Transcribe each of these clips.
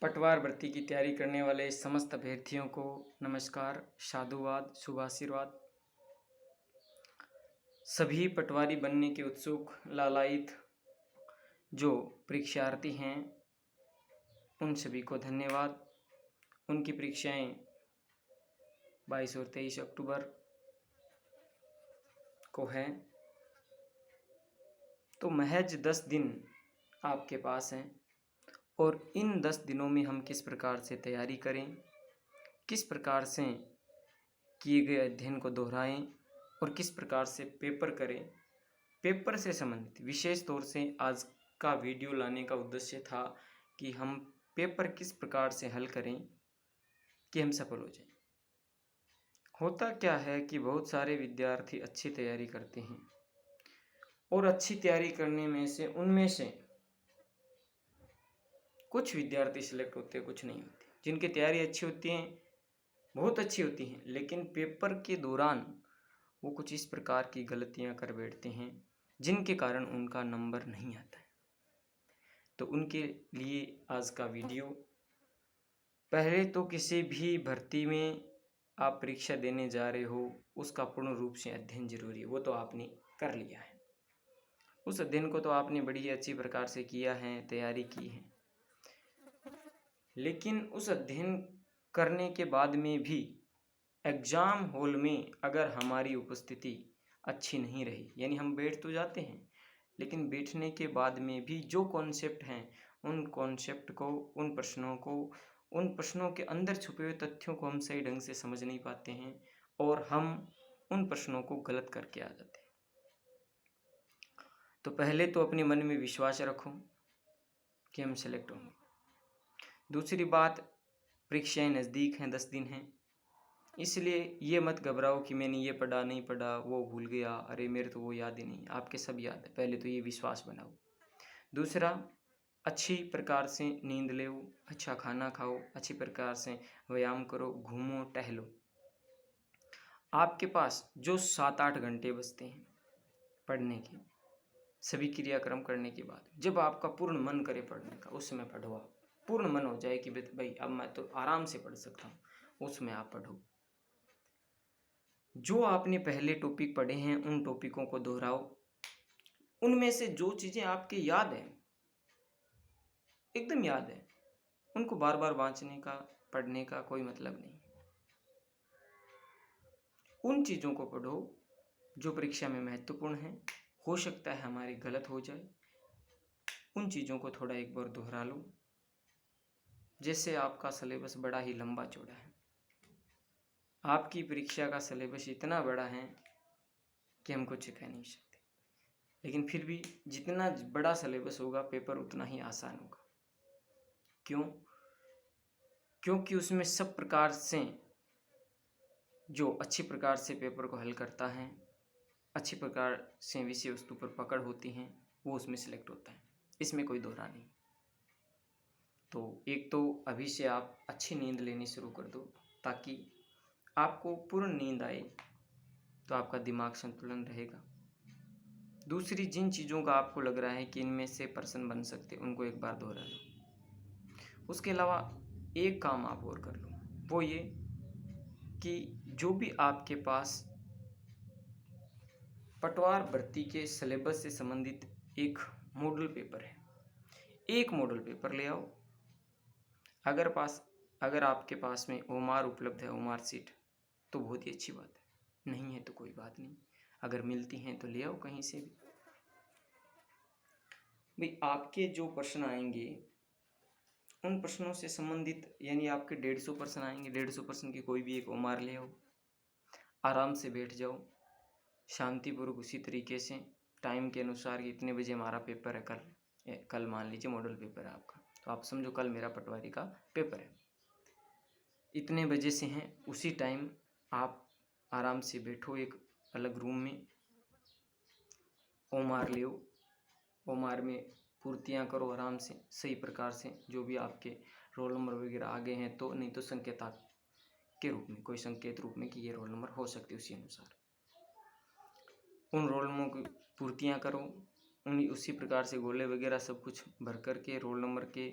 पटवार भर्ती की तैयारी करने वाले समस्त अभ्यर्थियों को नमस्कार, साधुवाद, शुभाशीर्वाद। सभी पटवारी बनने के उत्सुक लालायित जो परीक्षार्थी हैं उन सभी को धन्यवाद। उनकी परीक्षाएं 22 और 23 अक्टूबर को हैं, तो महज 10 दिन आपके पास हैं और इन 10 दिनों में हम किस प्रकार से तैयारी करें, किस प्रकार से किए गए अध्ययन को दोहराएं और किस प्रकार से पेपर करें। पेपर से संबंधित विशेष तौर से आज का वीडियो लाने का उद्देश्य था कि हम पेपर किस प्रकार से हल करें कि हम सफल हो जाएं। होता क्या है कि बहुत सारे विद्यार्थी अच्छी तैयारी करते हैं और अच्छी तैयारी करने में से उनमें से कुछ विद्यार्थी सिलेक्ट होते हैं, कुछ नहीं होते। जिनकी तैयारी अच्छी होती है, बहुत अच्छी होती हैं, लेकिन पेपर के दौरान वो कुछ इस प्रकार की गलतियां कर बैठते हैं जिनके कारण उनका नंबर नहीं आता है। तो उनके लिए आज का वीडियो। पहले तो किसी भी भर्ती में आप परीक्षा देने जा रहे हो उसका पूर्ण रूप से अध्ययन जरूरी है। वो तो आपने कर लिया है, उस अध्ययन को तो आपने बड़ी अच्छी प्रकार से किया है, तैयारी की है। लेकिन उस अध्ययन करने के बाद में भी एग्ज़ाम हॉल में अगर हमारी उपस्थिति अच्छी नहीं रही, यानी हम बैठ तो जाते हैं लेकिन बैठने के बाद में भी जो कॉन्सेप्ट हैं उन कॉन्सेप्ट को, उन प्रश्नों के अंदर छुपे हुए तथ्यों को हम सही ढंग से समझ नहीं पाते हैं और हम उन प्रश्नों को गलत करके आ जाते हैं। तो पहले तो अपने मन में विश्वास रखो कि हम सेलेक्ट होंगे। दूसरी बात, परीक्षाएं नज़दीक हैं, 10 दिन हैं, इसलिए ये मत घबराओ कि मैंने ये पढ़ा नहीं पढ़ा, वो भूल गया, अरे मेरे तो वो याद ही नहीं। आपके सब याद है। पहले तो ये विश्वास बनाओ। दूसरा, अच्छी प्रकार से नींद लो, अच्छा खाना खाओ, अच्छी प्रकार से व्यायाम करो, घूमो, टहलो। आपके पास जो 7-8 घंटे बचते हैं पढ़ने के, सभी क्रियाक्रम करने के बाद जब आपका पूर्ण मन करे पढ़ने का, उस समय पढ़ो। आप पूर्ण मन हो जाए कि भाई अब मैं तो आराम से पढ़ सकता हूँ, उसमें आप पढ़ो। जो आपने पहले टॉपिक पढ़े हैं उन टॉपिकों को दोहराओ। उनमें से जो चीज़ें आपके याद हैं, एकदम याद है, उनको बार बार वांचने का, पढ़ने का कोई मतलब नहीं। उन चीज़ों को पढ़ो जो परीक्षा में महत्वपूर्ण है। हो सकता है हमारी गलत हो जाए, उन चीज़ों को थोड़ा एक बार दोहरा लो। जैसे आपका सिलेबस बड़ा ही लंबा चौड़ा है, आपकी परीक्षा का सिलेबस इतना बड़ा है कि हम कुछ कह नहीं सकते, लेकिन फिर भी जितना बड़ा सिलेबस होगा पेपर उतना ही आसान होगा। क्यों? क्योंकि उसमें सब प्रकार से जो अच्छी प्रकार से पेपर को हल करता है, अच्छी प्रकार से विषय वस्तु पर पकड़ होती हैं, वो उसमें सिलेक्ट होता है। इसमें कोई दोहरा नहीं। तो एक तो अभी से आप अच्छी नींद लेनी शुरू कर दो ताकि आपको पूर्ण नींद आए, तो आपका दिमाग संतुलन रहेगा। दूसरी, जिन चीज़ों का आपको लग रहा है कि इनमें से पर्सन बन सकते, उनको एक बार दोहरा लो। उसके अलावा एक काम आप और कर लो, वो ये कि जो भी आपके पास पटवार भर्ती के सिलेबस से संबंधित एक मॉडल पेपर है, एक मॉडल पेपर ले आओ। अगर आपके पास में ओमार उपलब्ध है, ओमार सीट, तो बहुत ही अच्छी बात है। नहीं है तो कोई बात नहीं, अगर मिलती हैं तो ले आओ कहीं से भी। भाई आपके जो प्रश्न आएंगे उन प्रश्नों से संबंधित, यानी आपके 150 प्रश्न आएंगे, 150 प्रश्न की कोई भी एक ओमार ले आओ, आराम से बैठ जाओ, शांतिपूर्वक उसी तरीके से टाइम के अनुसार कि इतने बजे हमारा पेपर है, कल मान लीजिए मॉडल पेपर है आपका, तो आप समझो कल मेरा पटवारी का पेपर है, इतने बजे से हैं, उसी टाइम आप आराम से बैठो एक अलग रूम में, ओमार ले, ओमार में पूर्तियाँ करो आराम से, सही प्रकार से। जो भी आपके रोल नंबर वगैरह आगे हैं तो, नहीं तो संकेताक के रूप में, कोई संकेत रूप में कि ये रोल नंबर हो सकते, उसी अनुसार उन रोल नंबरों की पूर्तियाँ करो। उसी प्रकार से गोले वगैरह सब कुछ भर कर के रोल नंबर के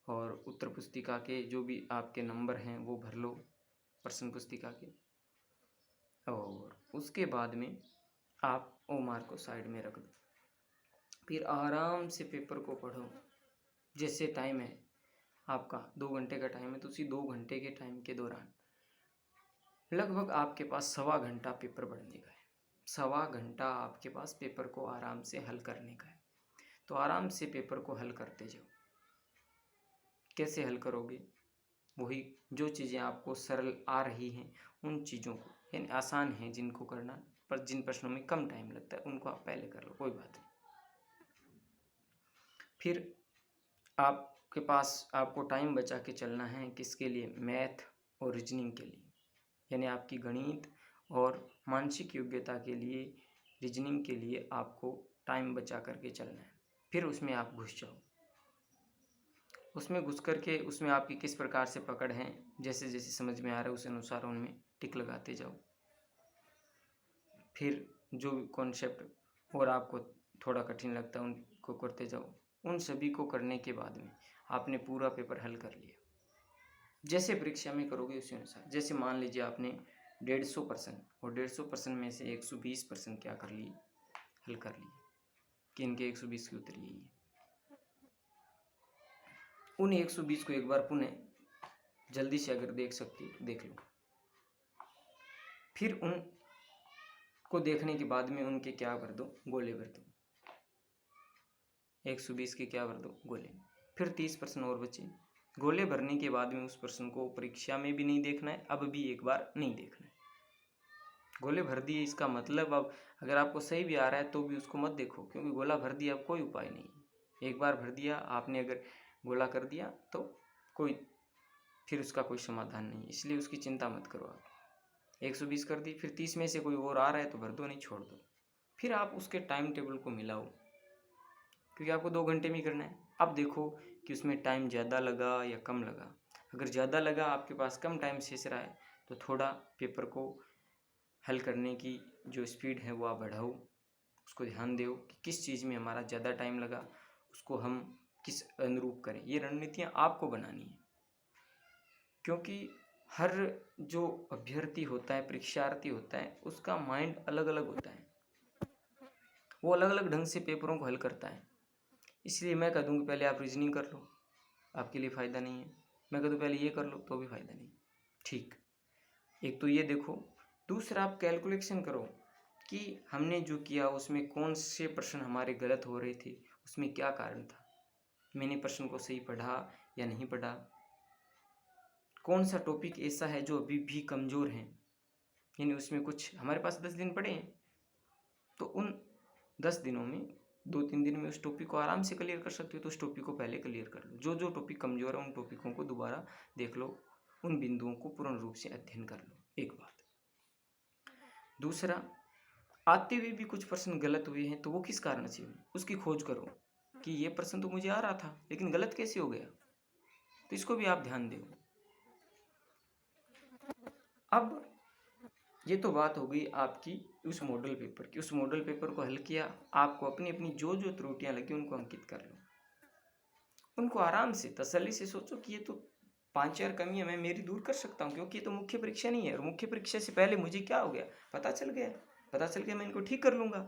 और उत्तर पुस्तिका के जो भी आपके नंबर हैं वो भर लो प्रश्न पुस्तिका के, और उसके बाद में आप ओमार को साइड में रख दो। फिर आराम से पेपर को पढ़ो। जैसे टाइम है आपका 2 घंटे का टाइम है, तो उसी 2 घंटे के टाइम के दौरान लगभग आपके पास 1.25 घंटा पेपर पढ़ने का है। 1.25 घंटा आपके पास पेपर को आराम से हल करने का है। तो आराम से पेपर को हल करते जाओ। कैसे हल करोगे? वही जो चीज़ें आपको सरल आ रही हैं उन चीज़ों को, यानी आसान हैं जिनको करना, पर जिन प्रश्नों में कम टाइम लगता है उनको आप पहले कर लो, कोई बात नहीं। फिर आपके पास आपको टाइम बचा के चलना है किसके लिए? मैथ और रीजनिंग के लिए, यानी आपकी गणित और मानसिक योग्यता के लिए, रीजनिंग के लिए आपको टाइम बचा करके चलना है। फिर उसमें आप घुस जाओ। उसमें घुस करके उसमें आपकी किस प्रकार से पकड़ है, जैसे जैसे समझ में आ रहा है उस अनुसार उनमें टिक लगाते जाओ। फिर जो कॉन्सेप्ट और आपको थोड़ा कठिन लगता है उनको करते जाओ। उन सभी को करने के बाद में आपने पूरा पेपर हल कर लिया। जैसे परीक्षा में करोगे उसी अनुसार, जैसे मान लीजिए आपने 150 प्रश्न और 150 प्रश्न में से 120 प्रश्न क्या कर लिए? हल कर लिए कि इनके 120 के उत्तर यही है। उन 120 को एक बार पुनः जल्दी से अगर देख सकते हो तो देख लो। फिर उन को देखने के बाद में उनके क्या भर दो? गोले भर दो। 120 के क्या भर दो? गोले। फिर 30 प्रश्न और बचे। गोले भरने के बाद में उस प्रश्न को परीक्षा में भी नहीं देखना है, अब भी एक बार नहीं देखना है। गोले भर दिए, इसका मतलब अब अगर आपको सही भी आ रहा है तो भी उसको मत देखो, क्योंकि गोला भर दिया, अब कोई उपाय नहीं। एक बार भर दिया आपने, अगर गोला कर दिया तो कोई फिर उसका कोई समाधान नहीं, इसलिए उसकी चिंता मत करो आप। 120 कर दी, फिर 30 में से कोई और आ रहा है तो भर दो, नहीं छोड़ दो। फिर आप उसके टाइम टेबल को मिलाओ, क्योंकि आपको 2 घंटे में ही करना है। अब देखो कि उसमें टाइम ज़्यादा लगा या कम लगा। अगर ज़्यादा लगा, आपके पास कम टाइम शेष रहा है, तो थोड़ा पेपर को हल करने की जो स्पीड है वो आप बढ़ाओ। उसको ध्यान दो कि किस चीज़ में हमारा ज़्यादा टाइम लगा, उसको हम किस अनुरूप करें। ये रणनीतियाँ आपको बनानी है, क्योंकि हर जो अभ्यर्थी होता है, परीक्षार्थी होता है, उसका माइंड अलग अलग होता है। वो अलग अलग ढंग से पेपरों को हल करता है। इसलिए मैं कह दूँ कि पहले आप रीजनिंग कर लो, आपके लिए फ़ायदा नहीं है। मैं कह दूँ पहले ये कर लो, तो भी फ़ायदा नहीं। ठीक, एक तो ये देखो। दूसरा, आप कैलकुलेशन करो कि हमने जो किया उसमें कौन से प्रश्न हमारे गलत हो रहे थे, उसमें क्या कारण था। मैंने प्रश्न को सही पढ़ा या नहीं पढ़ा। कौन सा टॉपिक ऐसा है जो अभी भी कमज़ोर है, यानी उसमें कुछ, हमारे पास 10 दिन पड़े हैं, तो उन 10 दिनों में 2-3 दिन में उस टॉपिक को आराम से क्लियर कर सकते हो, तो उस टॉपिक को पहले क्लियर कर लो। जो जो टॉपिक कमज़ोर है उन टॉपिकों को दोबारा देख लो, उन बिंदुओं को पूर्ण रूप से अध्ययन कर लो। एक बात। दूसरा, आते हुए भी कुछ प्रश्न गलत हुए हैं, तो वो किस कारण से हुए, उसकी खोज करो कि ये प्रश्न तो मुझे आ रहा था लेकिन गलत कैसे हो गया, तो इसको भी आप ध्यान दो। अब ये तो बात हो गई आपकी उस मॉडल पेपर की। उस मॉडल पेपर को हल किया, आपको अपनी अपनी जो जो त्रुटियां लगी उनको अंकित कर लो। उनको आराम से तसल्ली से सोचो कि ये तो 5-4 कमियां मैं मेरी दूर कर सकता हूँ, क्योंकि ये तो मुख्य परीक्षा नहीं है, और मुख्य परीक्षा से पहले मुझे क्या हो गया पता चल गया, मैं इनको ठीक कर लूँगा।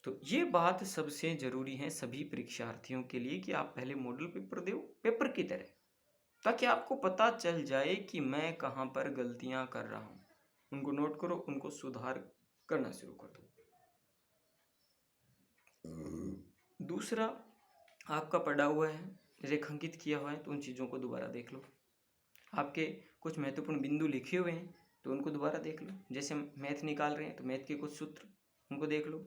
तो ये बात सबसे ज़रूरी है सभी परीक्षार्थियों के लिए कि आप पहले मॉडल पेपर दो पेपर की तरह, ताकि आपको पता चल जाए कि मैं कहाँ पर गलतियाँ कर रहा हूँ। उनको नोट करो, उनको सुधार करना शुरू कर दो। दूसरा, आपका पढ़ा हुआ है, रेखांकित किया हुआ है, तो उन चीज़ों को दोबारा देख लो। आपके कुछ महत्वपूर्ण बिंदु लिखे हुए हैं तो उनको दोबारा देख लो। जैसे मैथ निकाल रहे हैं तो मैथ के कुछ सूत्र उनको देख लो।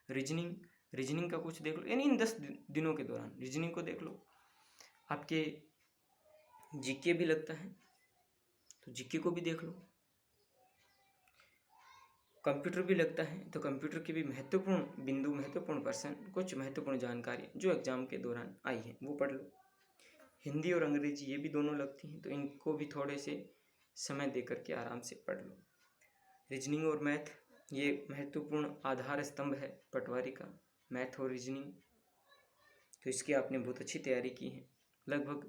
रीजनिंग का कुछ देख लो, यानी इन 10 दिनों के दौरान रीजनिंग को देख लो। आपके जीके भी लगता है तो जीके को भी देख लो। कंप्यूटर भी लगता है तो कंप्यूटर के भी महत्वपूर्ण बिंदु, महत्वपूर्ण प्रश्न, कुछ महत्वपूर्ण जानकारी जो एग्जाम के दौरान आई है वो पढ़ लो। हिंदी और अंग्रेजी ये भी दोनों लगती हैं, तो इनको भी थोड़े से समय दे करके आराम से पढ़ लो। रीजनिंग और मैथ ये महत्वपूर्ण आधार स्तंभ है पटवारी का, मैथ और रीजनिंग, तो इसकी आपने बहुत अच्छी तैयारी की है। लगभग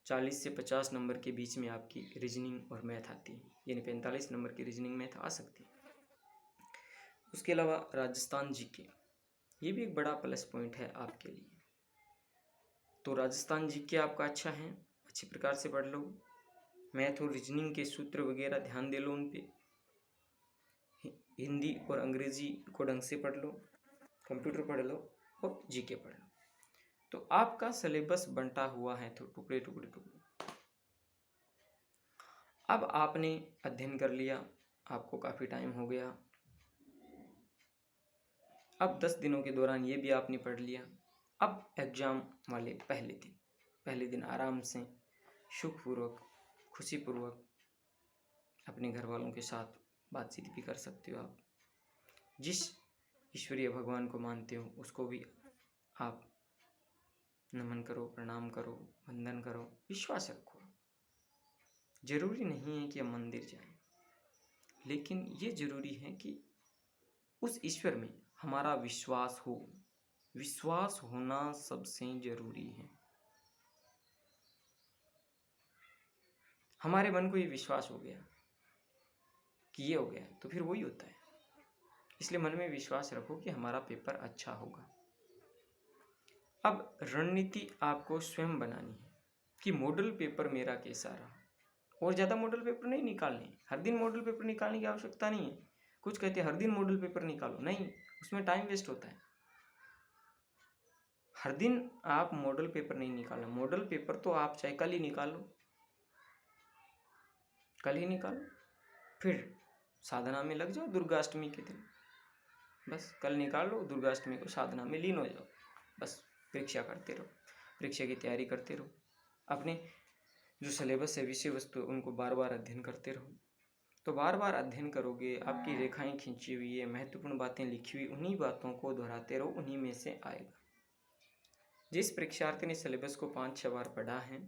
40 से 50 नंबर के बीच में आपकी रीजनिंग और मैथ आती है, यानी 45 नंबर की रीजनिंग मैथ आ सकती है। उसके अलावा राजस्थान जीके, ये भी एक बड़ा प्लस पॉइंट है आपके लिए। तो राजस्थान जीके आपका अच्छा है, अच्छी प्रकार से पढ़ लो। मैथ और रीजनिंग के सूत्र वगैरह ध्यान दे लो उन पे। हिंदी और अंग्रेजी को ढंग से पढ़ लो, कंप्यूटर पढ़ लो और जीके पढ़ लो। तो आपका सिलेबस बंटा हुआ है तो टुकड़े टुकड़े टुकड़े। अब आपने अध्ययन कर लिया, आपको काफ़ी टाइम हो गया। अब 10 दिनों के दौरान ये भी आपने पढ़ लिया। अब एग्ज़ाम वाले पहले दिन आराम से सुखपूर्वक खुशीपूर्वक अपने घर वालों के साथ बातचीत भी कर सकते हो। आप जिस ईश्वरीय भगवान को मानते हो उसको भी आप नमन करो, प्रणाम करो, वंदन करो, विश्वास रखो। जरूरी नहीं है कि हम मंदिर जाएं, लेकिन ये जरूरी है कि उस ईश्वर में हमारा विश्वास हो। विश्वास होना सबसे जरूरी है। हमारे मन को ये विश्वास हो गया कि ये हो गया तो फिर वही होता है। इसलिए मन में विश्वास रखो कि हमारा पेपर अच्छा होगा। अब रणनीति आपको स्वयं बनानी है कि मॉडल पेपर मेरा कैसा रहा। और ज़्यादा मॉडल पेपर नहीं निकालने, हर दिन मॉडल पेपर निकालने की आवश्यकता नहीं है। कुछ कहते हैं हर दिन मॉडल पेपर निकालो, नहीं, उसमें टाइम वेस्ट होता है। हर दिन आप मॉडल पेपर नहीं निकालना। मॉडल पेपर तो आप चाहे कल ही निकालो, कल ही निकालो, फिर साधना में लग जाओ दुर्गाष्टमी के दिन। बस कल निकाल लो, दुर्गाष्टमी को साधना में लीन हो जाओ। बस परीक्षा करते रहो, परीक्षा की तैयारी करते रहो। अपने जो सिलेबस है, विषय वस्तु, उनको बार बार अध्ययन करते रहो। तो बार बार अध्ययन करोगे, आपकी रेखाएं खींची हुई है, महत्वपूर्ण बातें लिखी हुई, उन्हीं बातों को दोहराते रहो, उन्हीं में से आएगा। जिस परीक्षार्थी ने सिलेबस को 5-6 बार पढ़ा है,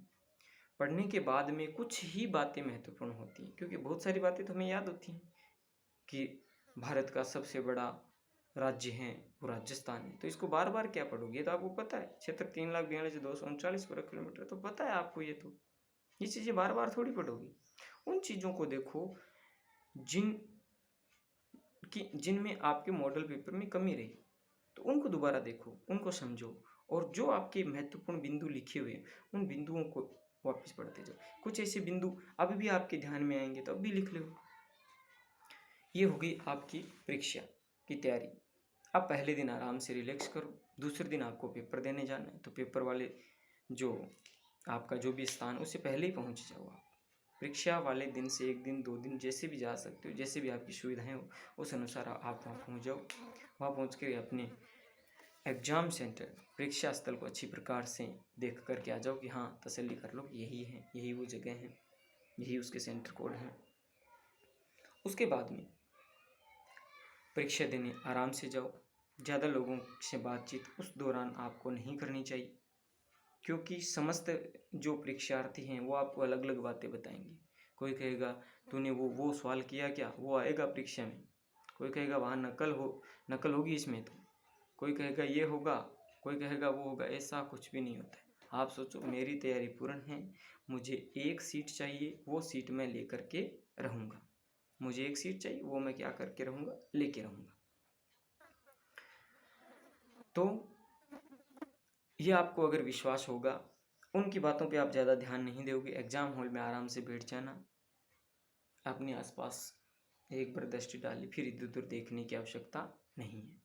पढ़ने के बाद में कुछ ही बातें महत्वपूर्ण होती हैं, क्योंकि बहुत सारी बातें तो हमें याद होती हैं कि भारत का सबसे बड़ा राज्य है वो राजस्थान है। तो इसको बार बार क्या पढ़ोगे, तो आपको पता है। क्षेत्र 3,42,239 वर्ग किलोमीटर, तो पता है आपको। ये चीज़ें बार बार थोड़ी पढ़ोगी। उन चीज़ों को देखो जिनमें आपके मॉडल पेपर में कमी रही, तो उनको दोबारा देखो, उनको समझो, और जो आपके महत्वपूर्ण बिंदु लिखे हुए उन बिंदुओं को वापस पढ़ते जाओ। कुछ ऐसे बिंदु अभी भी आपके ध्यान में आएंगे तो अब भी लिख लो। ये होगी आपकी परीक्षा की तैयारी। अब पहले दिन आराम से रिलैक्स करो, दूसरे दिन आपको पेपर देने जाना है, तो पेपर वाले जो आपका जो भी स्थान, उससे पहले ही पहुंच जाओ आप। परीक्षा वाले दिन से 1 दिन 2 दिन जैसे भी जा सकते हो, जैसे भी आपकी सुविधाएं हो, उस अनुसार आप वहाँ पहुँच जाओ। वहाँ पहुँच कर अपने एग्ज़ाम सेंटर, परीक्षा स्थल को अच्छी प्रकार से देख कर के आ जाओ कि हाँ, तसल्ली कर लो कि यही है, यही वो जगह है, यही उसके सेंटर कोड है। उसके बाद में परीक्षा देने आराम से जाओ। ज़्यादा लोगों से बातचीत उस दौरान आपको नहीं करनी चाहिए, क्योंकि समस्त जो परीक्षार्थी हैं वो आपको अलग अलग बातें बताएंगे। कोई कहेगा तूने वो सवाल किया क्या, वो आएगा परीक्षा में। कोई कहेगा वहाँ नकल होगी इसमें। तो कोई कहेगा ये होगा, कोई कहेगा वो होगा। ऐसा कुछ भी नहीं होता है। आप सोचो मेरी तैयारी पूर्ण है, मुझे एक सीट चाहिए, वो सीट मैं लेकर के रहूँगा। मुझे एक सीट चाहिए, वो मैं क्या करके रहूँगा, लेके रहूँगा। तो ये आपको अगर विश्वास होगा, उनकी बातों पे आप ज़्यादा ध्यान नहीं दोगे, एग्ज़ाम हॉल में आराम से बैठ जाना, अपने आसपास एक बार दृष्टि डाली, फिर इधर उधर देखने की आवश्यकता नहीं है।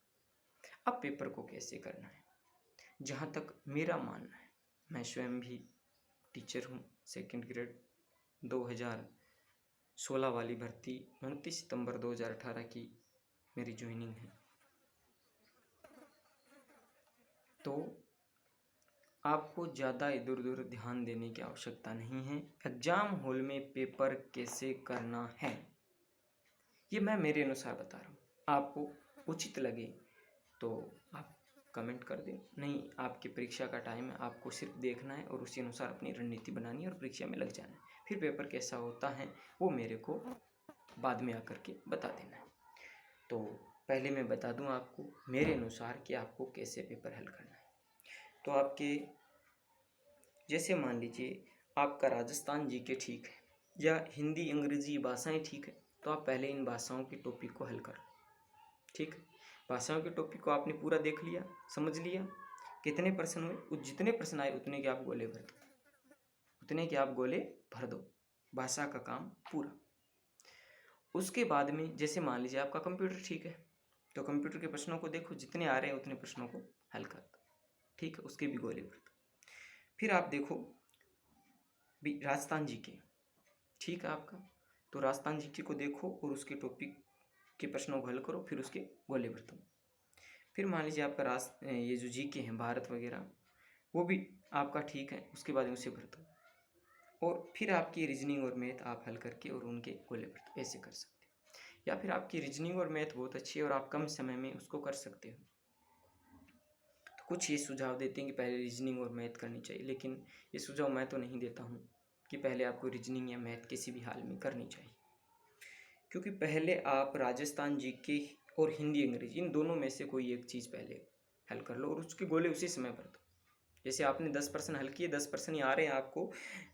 अब पेपर को कैसे करना है, जहाँ तक मेरा मानना है, मैं स्वयं भी टीचर हूँ, 2nd ग्रेड, 2016 वाली भर्ती 29 सितंबर 2018 की मेरी ज्वाइनिंग है। तो आपको ज़्यादा इधर उधर ध्यान देने की आवश्यकता नहीं है। एग्ज़ाम हॉल में पेपर कैसे करना है ये मैं मेरे अनुसार बता रहा हूँ। आपको उचित लगे तो आप कमेंट कर दें, नहीं आपकी परीक्षा का टाइम है, आपको सिर्फ देखना है और उसी अनुसार अपनी रणनीति बनानी है और परीक्षा में लग जाना है। फिर पेपर कैसा होता है वो मेरे को बाद में आकर के बता देना है। तो पहले मैं बता दूं आपको मेरे अनुसार कि आपको कैसे पेपर हल करना है। तो आपके जैसे मान लीजिए आपका राजस्थान जीके ठीक है या हिंदी अंग्रेजी भाषाएं ठीक है, तो आप पहले इन भाषाओं के टॉपिक को हल कर लो। ठीक है, भाषाओं के टॉपिक को आपने पूरा देख लिया, समझ लिया, कितने प्रश्न हुए, जितने प्रश्न आए उतने के आप गोले भर दो, उतने के आप गोले भर दो, भाषा का काम पूरा। उसके बाद में जैसे मान लीजिए आपका कंप्यूटर ठीक है, तो कंप्यूटर के प्रश्नों को देखो, जितने आ रहे हैं उतने प्रश्नों को हल कर दो। ठीक है, उसके भी गोले भर दो। फिर आप देखो भी राजस्थान जीके ठीक है आपका, तो राजस्थान जीके को देखो और उसके टॉपिक के प्रश्नों को हल करो, फिर उसके गोले भर दो। फिर मान लीजिए आपका ये जो जीके हैं भारत वगैरह, वो भी आपका ठीक है, उसके बाद उसे भर दो, और फिर आपकी रीजनिंग और मैथ आप हल करके और उनके गोले भर दो। ऐसे कर सकते हैं। या फिर आपकी रीजनिंग और मैथ बहुत अच्छी है और आप कम समय में उसको कर सकते हो, तो कुछ ये सुझाव देते हैं कि पहले रीजनिंग और मैथ करनी चाहिए, लेकिन ये सुझाव मैं तो नहीं देता हूँ कि पहले आपको रीजनिंग या मैथ किसी भी हाल में करनी चाहिए, क्योंकि पहले आप राजस्थान जीके और हिंदी अंग्रेजी इन दोनों में से कोई एक चीज़ पहले हल कर लो और उसके गोले उसी समय भर दो। जैसे आपने 10 प्रश्न हल किए, 10 प्रश्न ही आ रहे हैं आपको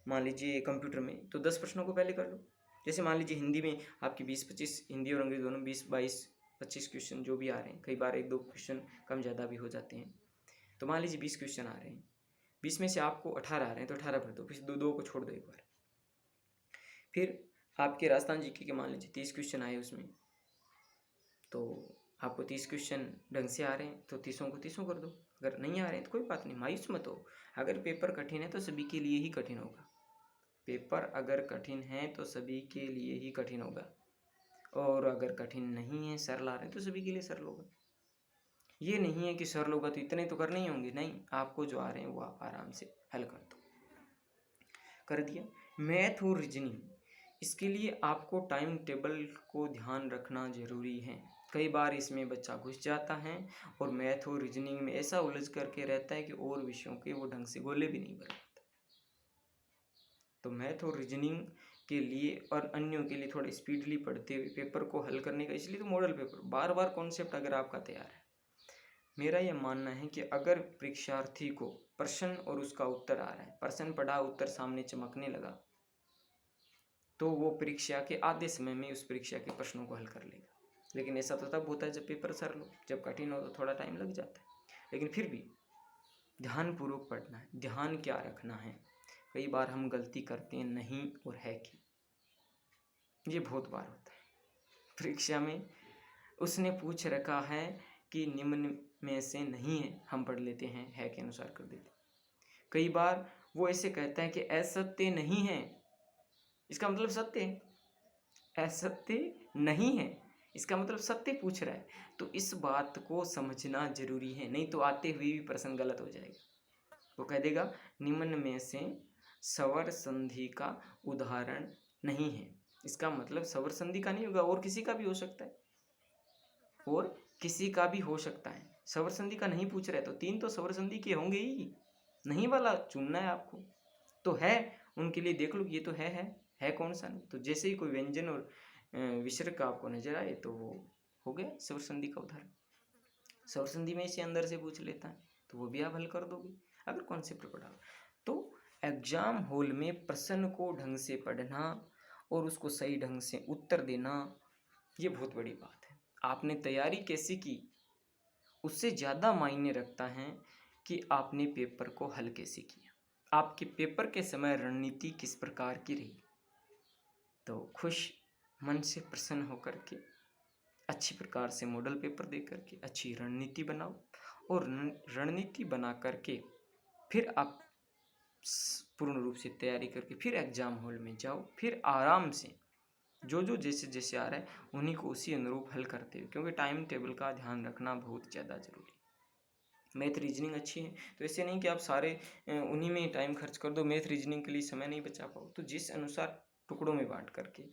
मान लीजिए कंप्यूटर में, तो 10 प्रश्नों को पहले कर लो। जैसे मान लीजिए हिंदी में आपकी 20-25, हिंदी और अंग्रेजी दोनों 20-22-25 क्वेश्चन जो भी आ रहे हैं, कई बार 1-2 क्वेश्चन कम ज़्यादा भी हो जाते हैं, तो मान लीजिए 20 क्वेश्चन आ रहे हैं, 20 में से आपको 18 आ रहे हैं तो 18 भर दो, फिर दो को छोड़ दो एक बार। फिर आपके राजस्थान जीके के मान लीजिए 30 क्वेश्चन आए उसमें, तो आपको 30 क्वेश्चन ढंग से आ रहे हैं तो 30 को 30 कर दो, अगर नहीं आ रहे हैं तो कोई बात नहीं, मायूस मत हो। अगर पेपर कठिन है तो सभी के लिए ही कठिन होगा, पेपर अगर कठिन है तो सभी के लिए ही कठिन होगा, और अगर कठिन नहीं है, सरल आ रहे हैं तो सभी के लिए सरल होगा। ये नहीं है कि सरल होगा तो इतने तो करने ही होंगे, नहीं, आपको जो आ रहे हैं वो आप आराम से हल कर दो। कर दिया। मैथ और रीजनिंग, इसके लिए आपको टाइम टेबल को ध्यान रखना जरूरी है। कई बार इसमें बच्चा घुस जाता है और मैथ और रीजनिंग में ऐसा उलझ करके रहता है कि और विषयों के वो ढंग से गोले भी नहीं भर पाता। तो मैथ और रीजनिंग के लिए और अन्यों के लिए थोड़ा स्पीडली पढ़ते हुए पेपर को हल करने का, इसलिए तो मॉडल पेपर, बार बार कॉन्सेप्ट अगर आपका तैयार है। मेरा यह मानना है कि अगर परीक्षार्थी को प्रश्न और उसका उत्तर आ रहा है, प्रश्न पढ़ा उत्तर सामने चमकने लगा, तो वो परीक्षा के आधे समय में उस परीक्षा के प्रश्नों को हल कर लेगा। लेकिन ऐसा तो तब होता है जब पेपर सरल हो, जब कठिन हो तो थोड़ा टाइम लग जाता है। लेकिन फिर भी ध्यानपूर्वक पढ़ना है। ध्यान क्या रखना है, कई बार हम गलती करते हैं नहीं और है कि, ये बहुत बार होता है परीक्षा में। उसने पूछ रखा है कि निम्न में से नहीं है, हम पढ़ लेते हैं है के अनुसार कर देते। कई बार वो ऐसे कहता है कि असत्य नहीं है, इसका मतलब सत्य है, असत्य नहीं है इसका मतलब सत्य पूछ रहा है। तो इस बात को समझना जरूरी है, नहीं तो आते हुए भी प्रश्न गलत हो जाएगा। वो कह देगा निम्न में से स्वर संधि का उदाहरण नहीं है, इसका मतलब स्वर संधि का नहीं होगा, और किसी का भी हो सकता है, और किसी का भी हो सकता है। स्वर संधि का नहीं पूछ रहा है तो 3 तो स्वर संधि के होंगे ही, नहीं वाला चुनना है आपको। तो है उनके लिए देख लो, ये तो है कौन सा नहीं। तो जैसे ही कोई व्यंजन और विसर्ग का आपको नजर आए तो वो हो गया स्वर संधि का उदाहरण। स्वर संधि में इसे अंदर से पूछ लेता है तो वो भी आप हल कर दोगे अगर कॉन्सेप्ट पढ़ा। तो एग्जाम हॉल में प्रश्न को ढंग से पढ़ना और उसको सही ढंग से उत्तर देना, ये बहुत बड़ी बात है। आपने तैयारी कैसी की उससे ज़्यादा मायने रखता है कि आपने पेपर को हल कैसे किया, आपके पेपर के समय रणनीति किस प्रकार की रही। तो खुश मन से प्रसन्न होकर के अच्छी प्रकार से मॉडल पेपर दे करके अच्छी रणनीति बनाओ, और रणनीति बना करके फिर आप पूर्ण रूप से तैयारी करके फिर एग्जाम हॉल में जाओ, फिर आराम से जो जो जैसे जैसे आ रहा है उन्हीं को उसी अनुरूप हल करते हुए, क्योंकि टाइम टेबल का ध्यान रखना बहुत ज़्यादा जरूरी है। मैथ रीजनिंग अच्छी है तो ऐसे नहीं कि आप सारे उन्हीं में टाइम खर्च कर दो, मैथ रीजनिंग के लिए समय नहीं बचा पाओ, तो जिस अनुसार टुकड़ों में बांट करके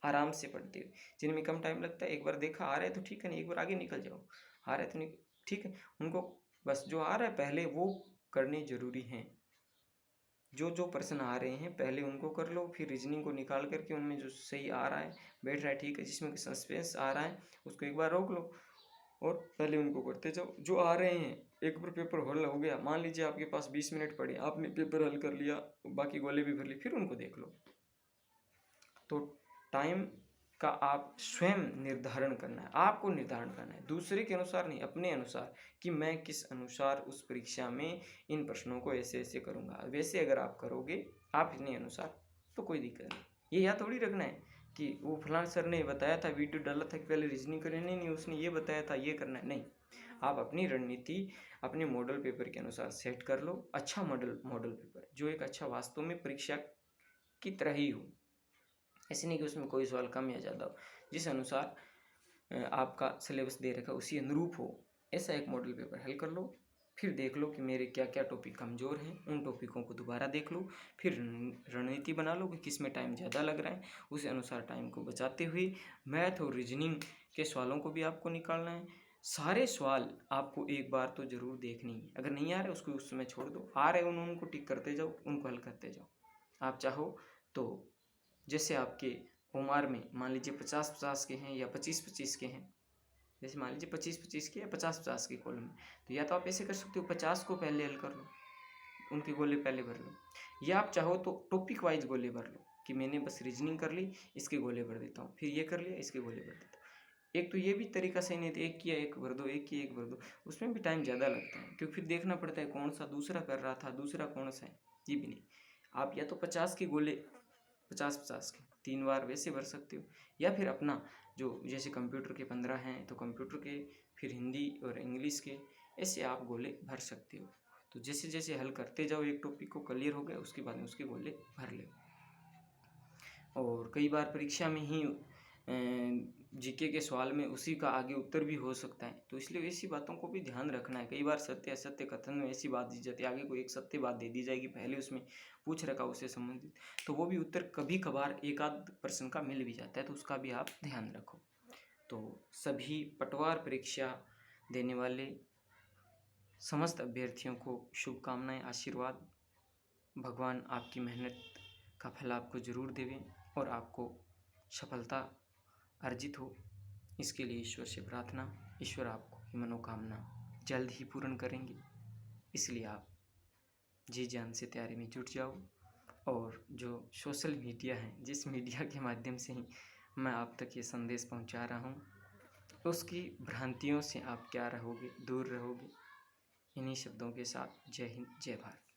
आराम से पढ़ते हुए, जिनमें कम टाइम लगता है, एक बार देखा आ रहा है तो ठीक है, नहीं एक बार आगे निकल जाओ, आ रहा है तो नहीं ठीक है, उनको बस जो आ रहा है पहले वो करने जरूरी हैं। जो जो प्रश्न आ रहे हैं पहले उनको कर लो, फिर रीजनिंग को निकाल करके उनमें जो सही आ रहा है बैठ रहा है ठीक है, जिसमें सस्पेंस आ रहा है उसको एक बार रोक लो और पहले उनको करते जाओ। जो आ रहे हैं एक बार पेपर हल हो गया, मान लीजिए आपके पास 20 मिनट पड़े, आपने पेपर हल कर लिया, बाकी गोले भी भर लिए, फिर उनको देख लो। तो टाइम का आप स्वयं निर्धारण करना है, आपको निर्धारण करना है, दूसरे के अनुसार नहीं, अपने अनुसार, कि मैं किस अनुसार उस परीक्षा में इन प्रश्नों को ऐसे ऐसे करूँगा। वैसे अगर आप करोगे आप अपने अनुसार, तो कोई दिक्कत नहीं। ये याद थोड़ी रखना है कि वो फलां सर ने बताया था, वीडियो डाला था कि पहले रीजनिंग करें, नहीं उसने ये बताया था, ये करना है, नहीं। आप अपनी रणनीति अपने मॉडल पेपर के अनुसार सेट कर लो। अच्छा मॉडल पेपर जो एक अच्छा वास्तव में परीक्षा की तरह ही हो, ऐसे नहीं कि उसमें कोई सवाल कम या ज़्यादा हो, जिस अनुसार आपका सिलेबस दे रखा उसी अनुरूप हो, ऐसा एक मॉडल पेपर हल कर लो। फिर देख लो कि मेरे क्या क्या टॉपिक कमज़ोर हैं, उन टॉपिकों को दोबारा देख लो। फिर रणनीति बना लो कि किस में टाइम ज़्यादा लग रहा है, उस अनुसार टाइम को बचाते हुए मैथ और रीजनिंग के सवालों को भी आपको निकालना है। सारे सवाल आपको एक बार तो ज़रूर देखनी है। अगर नहीं आ रहे उसको उस समय छोड़ दो, आ रहे उनको टिक करते जाओ, उनको हल करते जाओ। आप चाहो तो जैसे आपके ओमार में मान लीजिए 50-50 के हैं या 25-25 के हैं, जैसे मान लीजिए 25-25 के या 50-50 के कॉलम में, तो या तो आप ऐसे कर सकते हो 50 को पहले हल कर लो, उनके गोले पहले भर लो, या आप चाहो तो टॉपिक वाइज गोले भर लो कि मैंने बस रीजनिंग कर ली, इसके गोले भर देता हूँ, फिर ये कर लिया, इसके गोले भर देता हूँ। एक तो ये भी तरीका सही नहीं था, एक किया एक भर दो, एक किया एक भर दो, उसमें भी टाइम ज़्यादा लगता है, क्योंकि फिर देखना पड़ता है कौन सा दूसरा कर रहा था, दूसरा कौन सा है, ये भी नहीं। आप या तो 50 के गोले 50-50 के 3 बार वैसे भर सकते हो, या फिर अपना जो जैसे कंप्यूटर के 15 हैं तो कंप्यूटर के, फिर हिंदी और इंग्लिश के, ऐसे आप गोले भर सकते हो। तो जैसे जैसे हल करते जाओ, एक टॉपिक को क्लियर हो गया उसके बाद में उसके गोले भर ले। और कई बार परीक्षा में ही जीके के सवाल में उसी का आगे उत्तर भी हो सकता है, तो इसलिए ऐसी बातों को भी ध्यान रखना है। कई बार सत्य असत्य कथन में ऐसी बात दी जाती है, आगे कोई एक सत्य बात दे दी जाएगी, पहले उसमें पूछ रखा उससे संबंधित, तो वो भी उत्तर कभी कभार एक आध पर्सन का मिल भी जाता है, तो उसका भी आप ध्यान रखो। तो सभी पटवार परीक्षा देने वाले समस्त अभ्यर्थियों को शुभकामनाएं, आशीर्वाद। भगवान आपकी मेहनत का फल आपको ज़रूर देवें और आपको सफलता अर्जित हो, इसके लिए ईश्वर से प्रार्थना। ईश्वर आपको मनोकामना जल्द ही पूर्ण करेंगे, इसलिए आप जी जान से तैयारी में जुट जाओ। और जो सोशल मीडिया है, जिस मीडिया के माध्यम से ही मैं आप तक ये संदेश पहुंचा रहा हूं, उसकी भ्रांतियों से आप क्या रहोगे, दूर रहोगे। इन्हीं शब्दों के साथ जय हिंद, जय भारत।